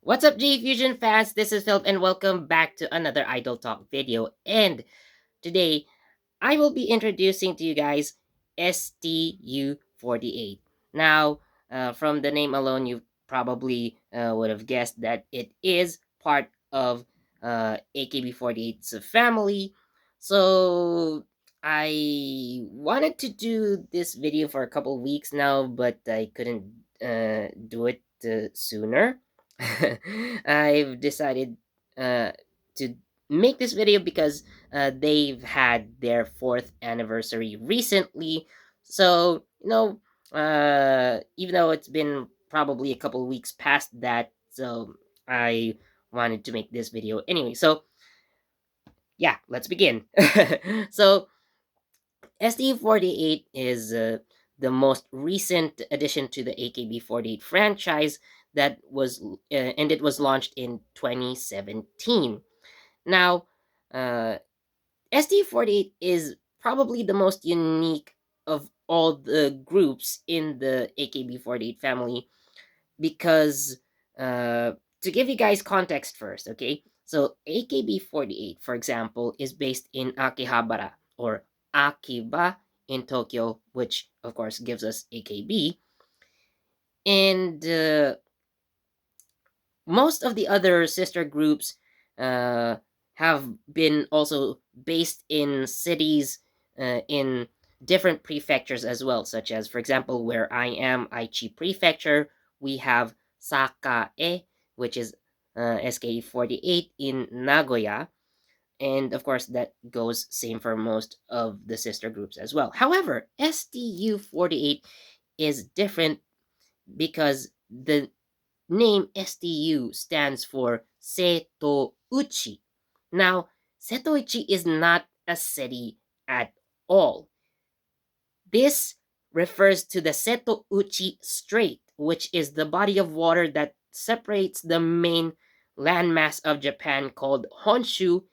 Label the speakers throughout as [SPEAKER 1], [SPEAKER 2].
[SPEAKER 1] What's up, JEFusion fans? This is Philip, and welcome back to another Idol Talk video. And today, I will be introducing to you guys STU48. Now, from the name alone, you probably would have guessed that it is part of AKB48's family. So, I wanted to do this video for a couple weeks now, but I couldn't do it sooner. I've decided to make this video because they've had their fourth anniversary recently. So, even though it's been probably a couple weeks past that, so I wanted to make this video anyway. So, yeah, let's begin. So, STU48 is the most recent addition to the AKB48 franchise and it was launched in 2017. Now, ST48 is probably the most unique of all the groups in the AKB48 family because, to give you guys context first, okay? So, AKB48, for example, is based in Akihabara or Akiba in Tokyo, which of course gives us AKB. And most of the other sister groups uh, have been also based in cities in different prefectures as well, such as, for example, where I am, Aichi Prefecture, we have Sakae, which is SK48 in Nagoya. And of course, that goes same for most of the sister groups as well. However, STU48 is different because the name STU stands for Setouchi. Now, Setouchi is not a city at all. This refers to the Setouchi Strait, which is the body of water that separates the main landmass of Japan called Honshu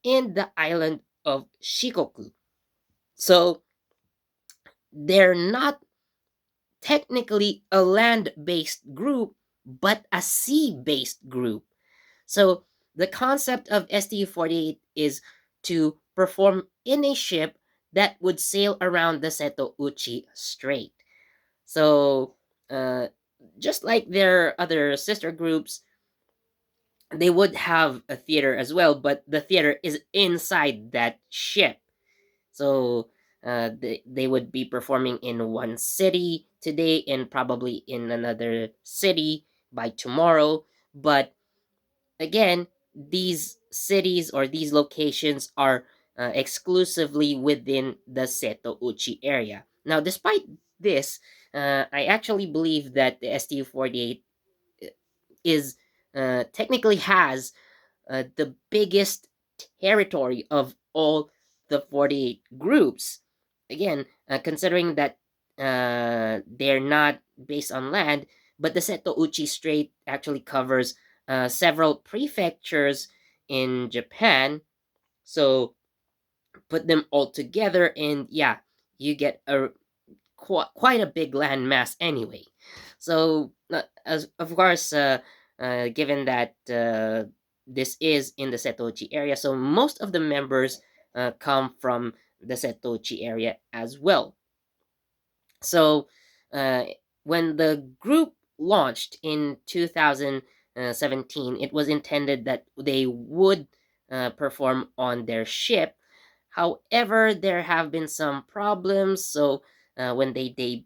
[SPEAKER 1] and the island of Shikoku. So, they're not technically a land based group, but a sea based group. So the concept of STU48 is to perform in a ship that would sail around the Setouchi Strait. So just like their other sister groups, they would have a theater as well, but the theater is inside that ship. So they would be performing in one city today and probably in another city by tomorrow. But again, these cities or these locations are exclusively within the Setouchi area. Now, despite this, I actually believe that the STU48 is technically has the biggest territory of all the 48 groups. Again, considering that they're not based on land, but the Setouchi Strait actually covers several prefectures in Japan. So put them all together, and yeah, you get a quite a big land mass anyway. So, as of course, given that this is in the Setouchi area, so most of the members come from the Setouchi area as well. So, uh, when the group launched in 2017, it was intended that they would perform on their ship. However, there have been some problems. So, when they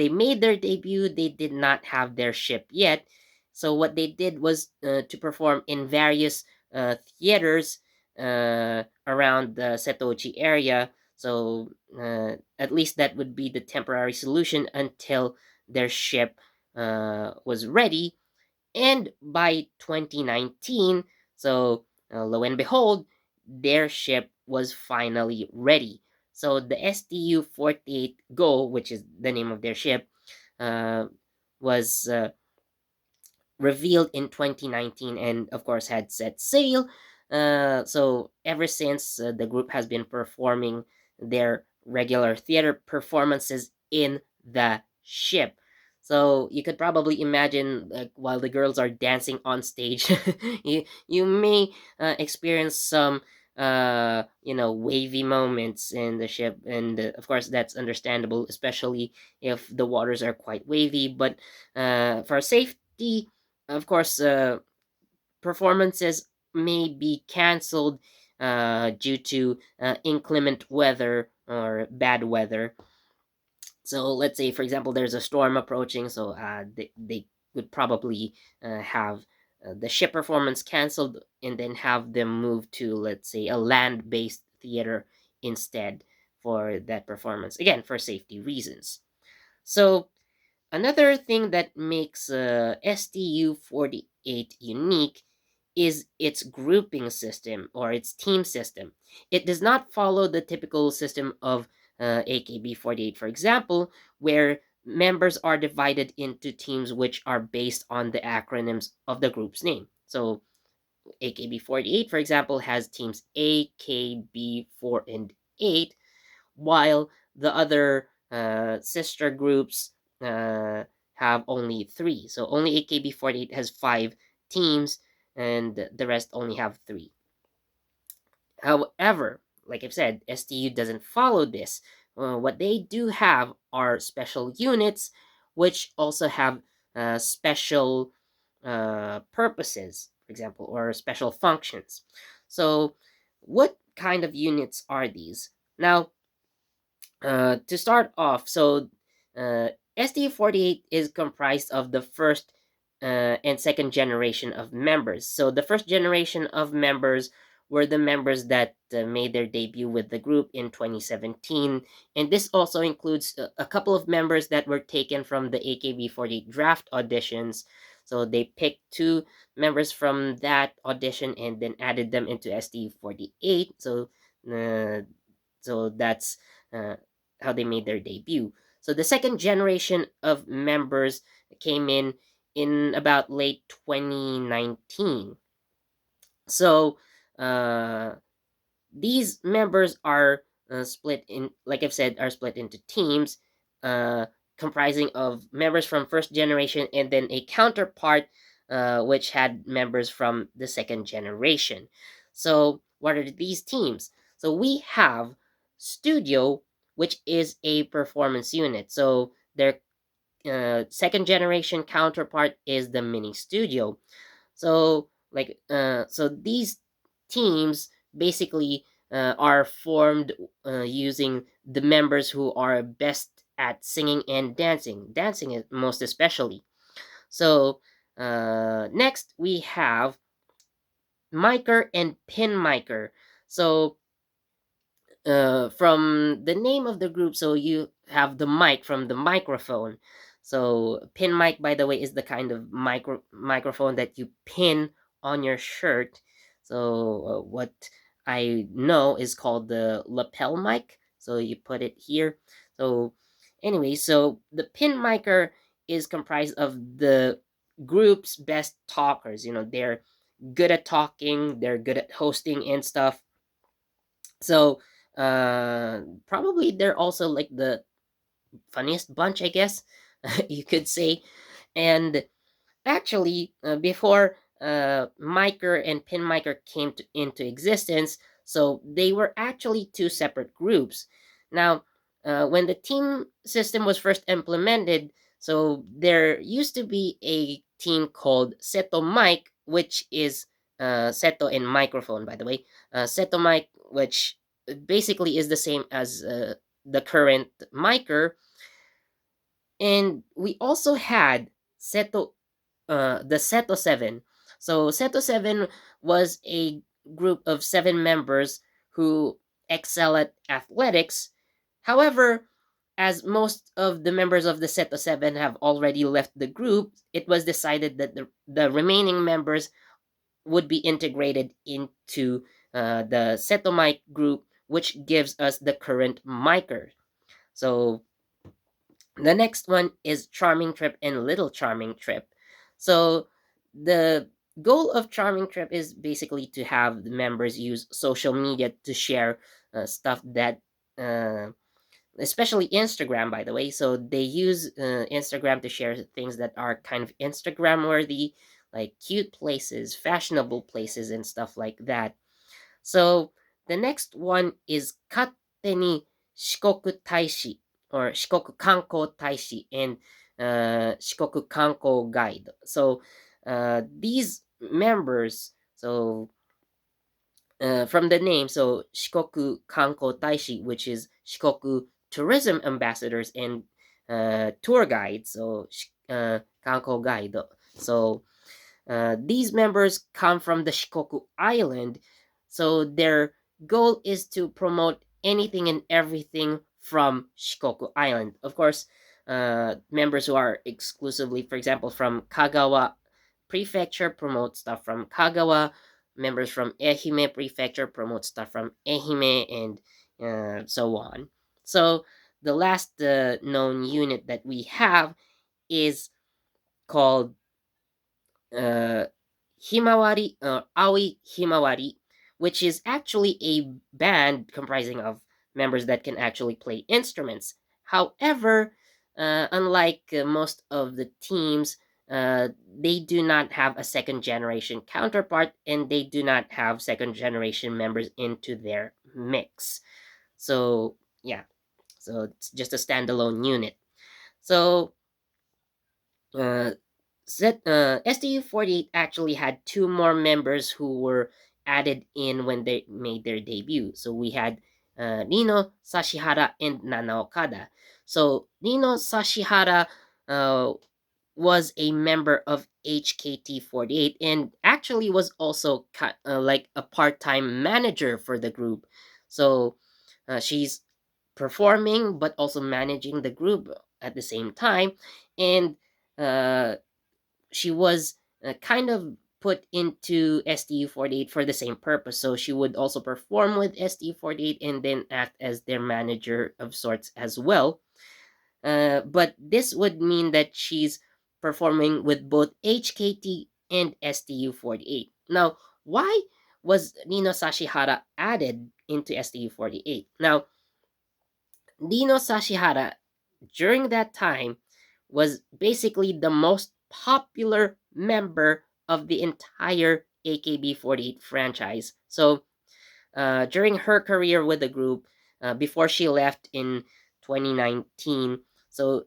[SPEAKER 1] made their debut, they did not have their ship yet. So, what they did was to perform in various theaters around the Setouchi area. So at least that would be the temporary solution until their ship was ready. And by 2019, so lo and behold, their ship was finally ready. So the STU48 Go, which is the name of their ship, was revealed in 2019 and, of course, had set sail. So ever since, the group has been performing their regular theater performances in the ship. So you could probably imagine, like, while the girls are dancing on stage, you may experience some wavy moments in the ship, and of course that's understandable, especially if the waters are quite wavy. But for safety, of course, performances may be canceled due to inclement weather or bad weather. So let's say, for example, there's a storm approaching, so they would probably have the ship performance canceled and then have them move to, let's say, a land-based theater instead for that performance, again for safety reasons. So another thing that makes STU48 unique is its grouping system or its team system. It does not follow the typical system of AKB48, for example, where members are divided into teams which are based on the acronyms of the group's name. So AKB48, for example, has teams A, K, B, 4, and 8, while the other sister groups have only three. So only AKB48 has five teams, and the rest only have three. However, like I've said, STU doesn't follow this. What they do have are special units, which also have special purposes, for example, or special functions. So, what kind of units are these? Now, to start off, so STU48 is comprised of the first and second generation of members. So the first generation of members were the members that made their debut with the group in 2017. And this also includes a couple of members that were taken from the AKB48 draft auditions. So they picked two members from that audition and then added them into STU48. Uh, so that's uh, how they made their debut. So the second generation of members came in about late 2019. So these members are split in, like I've said, are split into teams uh, comprising of members from first generation and then a counterpart which had members from the second generation. So what are these teams? So we have Studio, which is a performance unit. So their second generation counterpart is the Mini Studio. So these teams basically are formed using the members who are best at singing and dancing most especially. So next we have micer and pin micer. So from the name of the group, so you have the mic from the microphone. So pin mic, by the way, is the kind of microphone that you pin on your shirt. So what I know is called the lapel mic. So you put it here. So anyway, so the pin micer is comprised of the group's best talkers. They're good at talking, they're good at hosting and stuff. So probably they're also like the funniest bunch, I guess you could say. And actually, before Miker and Pinmiker came into existence, so they were actually two separate groups. Now, when the team system was first implemented, so there used to be a team called Seto Mic, which is Seto in microphone, by the way. Seto Mic, which basically is the same as the current Miker. And we also had Seto the Seto 7. So Seto 7 was a group of seven members who excel at athletics. However, as most of the members of the Seto 7 have already left the group, it was decided that the remaining members would be integrated into the Seto Mic group, which gives us the current Micer. So the next one is Charming Trip and Little Charming Trip. So the goal of Charming Trip is basically to have the members use social media to share stuff that uh, especially Instagram, by the way. So they use Instagram to share things that are kind of Instagram worthy, like cute places, fashionable places, and stuff like that. So the next one is Katteni Shikoku Taishi, or Shikoku Kankou Taishi, and Shikoku Kankou Guide. So these members, so from the name, so Shikoku Kankou Taishi, which is Shikoku tourism ambassadors and tour guides, so Kankou Guide. So these members come from the Shikoku Island, so their goal is to promote anything and everything from Shikoku Island. Of course, members who are exclusively, for example, from Kagawa Prefecture promote stuff from Kagawa. Members from Ehime Prefecture promote stuff from Ehime, and so on. So the last known unit that we have is called uh, Himawari, Aoi Himawari, which is actually a band comprising of members that can actually play instruments. However, unlike most of the teams, they do not have a second generation counterpart, and they do not have second generation members into their mix. So, yeah, so it's just a standalone unit. So, uh, STU48 actually had two more members who were added in when they made their debut. So we had Nino Sashihara and Nana Okada. So Nino Sashihara uh, was a member of HKT48 and actually was also like a part-time manager for the group. So she's performing but also managing the group at the same time, and uh, she was kind of put into STU48 for the same purpose. So she would also perform with STU48 and then act as their manager of sorts as well. But this would mean that she's performing with both HKT and STU48. Now, why was Nino Sashihara added into STU48? Now, Nino Sashihara during that time was basically the most popular member of the entire AKB48 franchise. So during her career with the group, before she left in 2019, so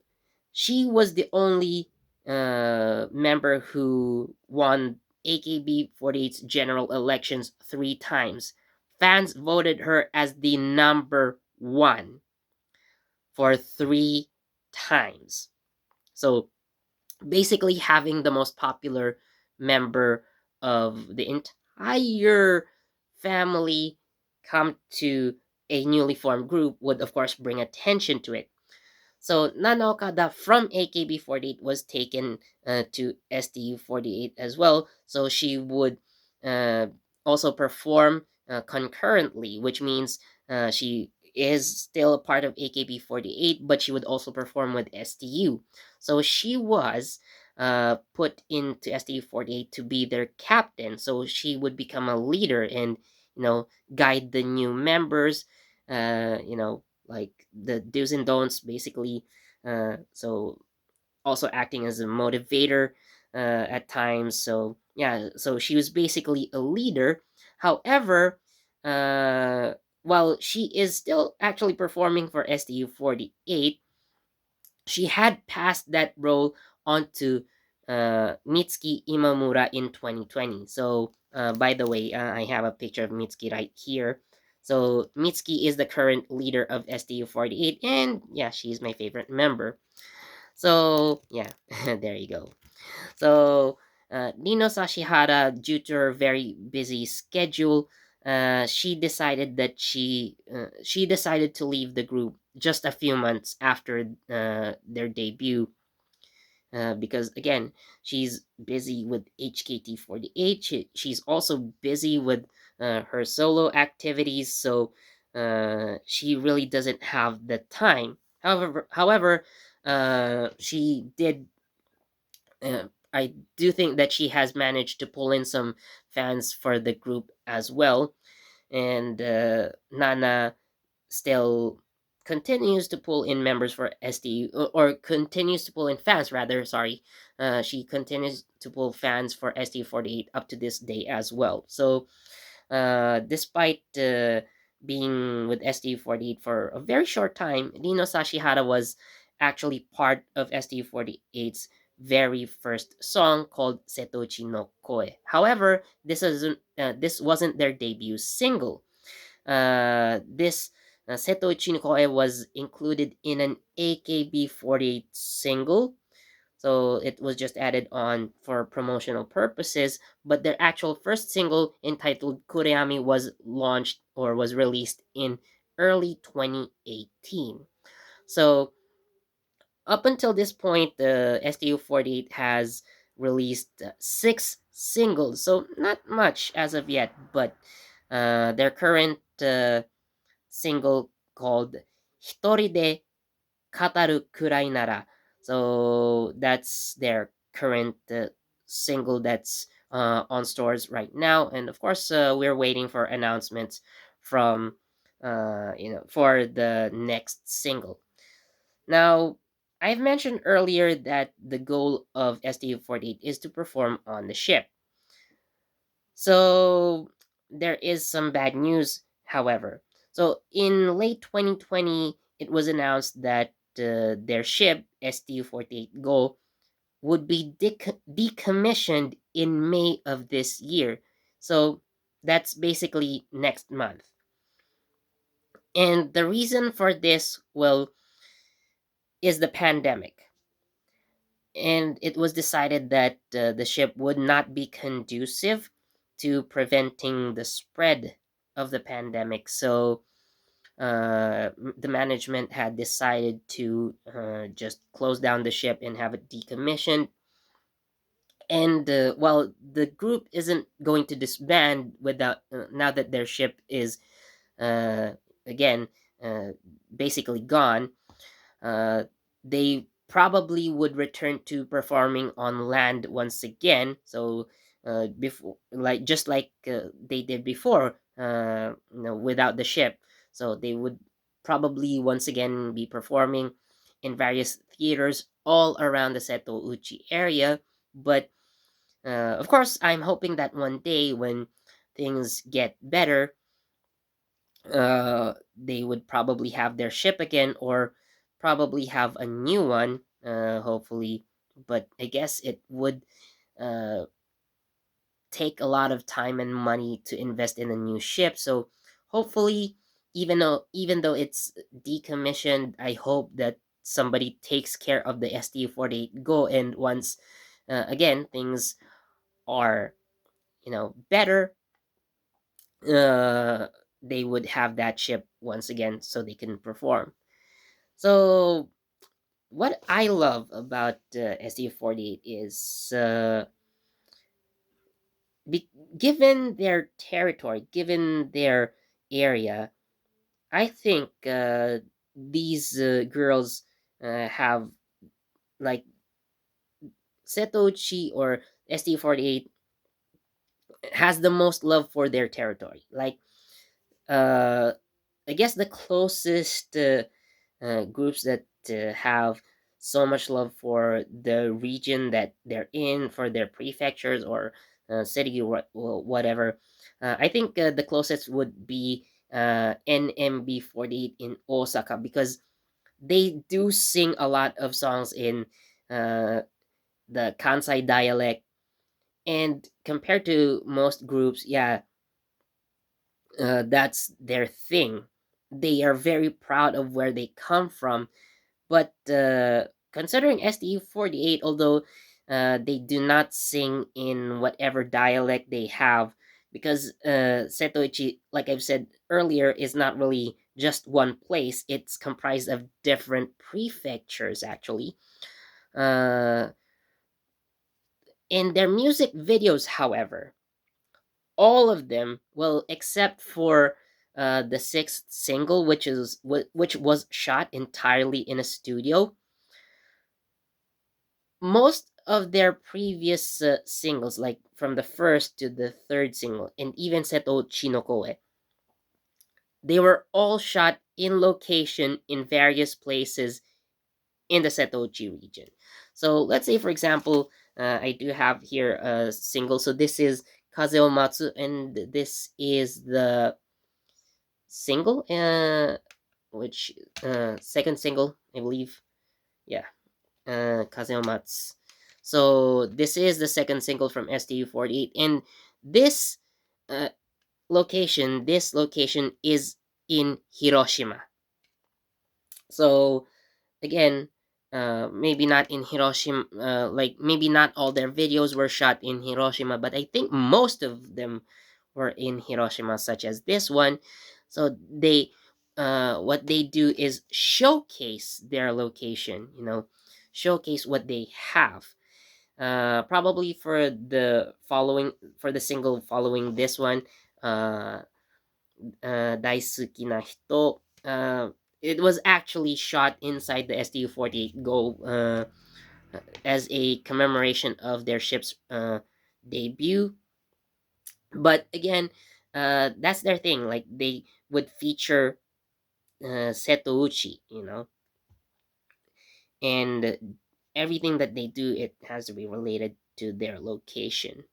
[SPEAKER 1] she was the only member who won AKB48's general elections 3 times. Fans voted her as the number one for 3 times. So basically having the most popular member of the entire family come to a newly formed group would of course bring attention to it. So Nana Okada from AKB48 was taken to STU48 as well. So she would uh, also perform concurrently, which means she is still a part of AKB48, but she would also perform with STU. So she was put into STU48 to be their captain. So she would become a leader and guide the new members. Like the do's and don'ts, basically. So also acting as a motivator at times. So yeah, so she was basically a leader. However, uh, while she is still actually performing for STU48, she had passed that role on to Mitsuki Imamura in 2020. So, by the way, I have a picture of Mitsuki right here. So, Mitsuki is the current leader of STU48, and yeah, she's my favorite member. So, yeah, there you go. So, Nino Sashihara, due to her very busy schedule, she decided to leave the group just a few months after their debut, because again she's busy with HKT48. She's also busy with her solo activities, so she really doesn't have the time. However, she did I do think that she has managed to pull in some fans for the group as well, and Nana still continues to pull in members for STU, or continues to pull in fans rather. Sorry, she continues to pull fans for STU48 up to this day as well. So despite being with STU48 for a very short time, Nino Sashihara was actually part of STU48's very first song called Setochi no Koe. However, this wasn't their debut single. This Setochi no Koe was included in an AKB48 single, so it was just added on for promotional purposes. But their actual first single, entitled Kureami, was launched or was released in early 2018. So up until this point, the STU48 has released six singles, so not much as of yet. But their current single, called Hitori de Kataru Kurai Nara. So that's their current single that's on stores right now, and of course, we're waiting for announcements from for the next single. Now, I've mentioned earlier that the goal of STU48 is to perform on the ship. So there is some bad news, however. So in late 2020, it was announced that their ship, STU48 Go, would be decommissioned in May of this year. So that's basically next month. And the reason for this, well, is the pandemic. And it was decided that the ship would not be conducive to preventing the spread of the pandemic. So the management had decided to just close down the ship and have it decommissioned. And while the group isn't going to disband without now that their ship is uh, again uh, basically gone, uh, they probably would return to performing on land once again. So before, like just like they did before, without the ship. So they would probably once again be performing in various theaters all around the Seto Uchi area. But of course, I'm hoping that one day when things get better, they would probably have their ship again, or probably have a new one, hopefully. But I guess it would uh, take a lot of time and money to invest in a new ship. So hopefully, even though it's decommissioned, I hope that somebody takes care of the STU48 Go, and once again things are better, uh they would have that ship once again so they can perform. So what I love about STU48 is, given their territory, given their area, I think these girls have, like, Setochi or STU48 has the most love for their territory. Like, uh I guess the closest groups that have so much love for the region that they're in, for their prefectures or city, or whatever. I think the closest would be NMB48 in Osaka, because they do sing a lot of songs in uh, the Kansai dialect. And compared to most groups, yeah, that's their thing. They are very proud of where they come from. But considering STU48, although they do not sing in whatever dialect they have, because Setoichi, like I've said earlier, is not really just one place. It's comprised of different prefectures, actually. Uh, in their music videos, however, all of them, well, except for the sixth single, which was shot entirely in a studio. Most of their previous singles, like from the first to the third single, and even Seto Chinokoe, they were all shot in location in various places in the Satoshi region. So let's say, for example, I do have here a single. So this is Kazeomatsu, and this is the single, which second single, I believe. Yeah, Kazeomatsu. So this is the second single from STU48, and this uh, this location is in Hiroshima. So again, maybe not in Hiroshima, like maybe not all their videos were shot in Hiroshima, but I think most of them were in Hiroshima, such as this one. So they, what they do is showcase their location, showcase what they have. Probably for the single following this one, uh, 大好きな人. It was actually shot inside the STU48 Go, as a commemoration of their ship's debut. But again, that's their thing. Like they would feature Setouchi, and everything that they do, it has to be related to their location.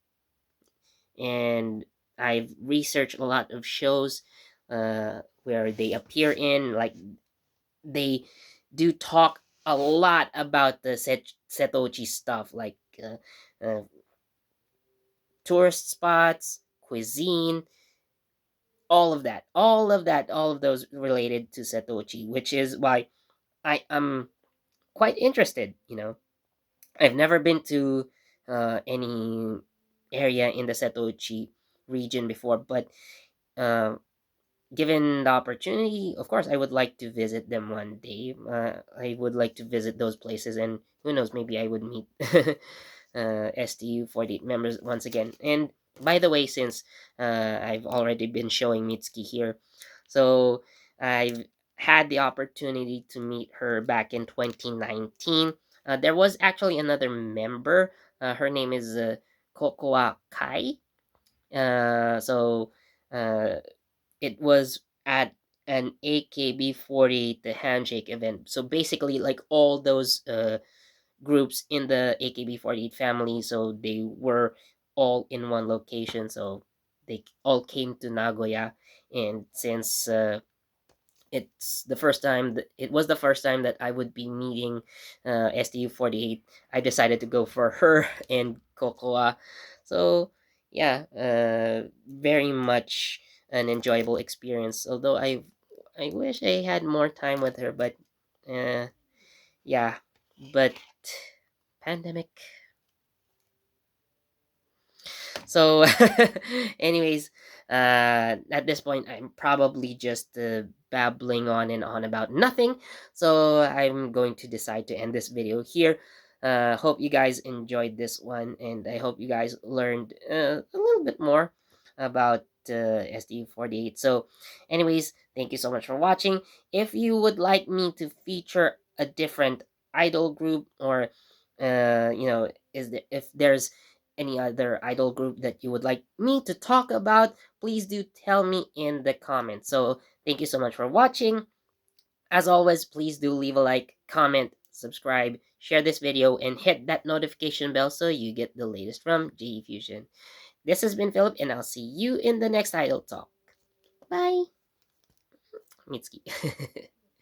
[SPEAKER 1] And I've researched a lot of shows where they appear in, like they do talk a lot about the Setochi stuff, like tourist spots, cuisine, all of those related to Setochi, which is why I am quite interested. I've never been to any area in the Setochi region before, but uh, given the opportunity, of course, I would like to visit them one day. I would like to visit those places, and who knows, maybe I would meet STU48 members once again. And by the way, since I've already been showing Mitsuki here, so I've had the opportunity to meet her back in 2019. There was actually another member. Her name is Kokoa Kai. So uh, it was at an AKB48 the handshake event. So basically, like all those groups in the AKB48 family, so they were all in one location. So they all came to Nagoya, and since it was the first time that I would be meeting STU48, I decided to go for her and Kokoa. So yeah, very much an enjoyable experience. Although I wish I had more time with her, but uh, yeah, but pandemic. So anyways, at this point I'm probably just babbling on and on about nothing, so I'm going to decide to end this video here. Hope you guys enjoyed this one, and I hope you guys learned a little bit more about STU48. So anyways, thank you so much for watching. If you would like me to feature a different idol group, or if there's any other idol group that you would like me to talk about, please do tell me in the comments. So thank you so much for watching. As always, please do leave a like, comment, subscribe, share this video, and hit that notification bell so you get the latest from JEFusion. This has been Philip, and I'll see you in the next idol talk. Bye, Mitsuki.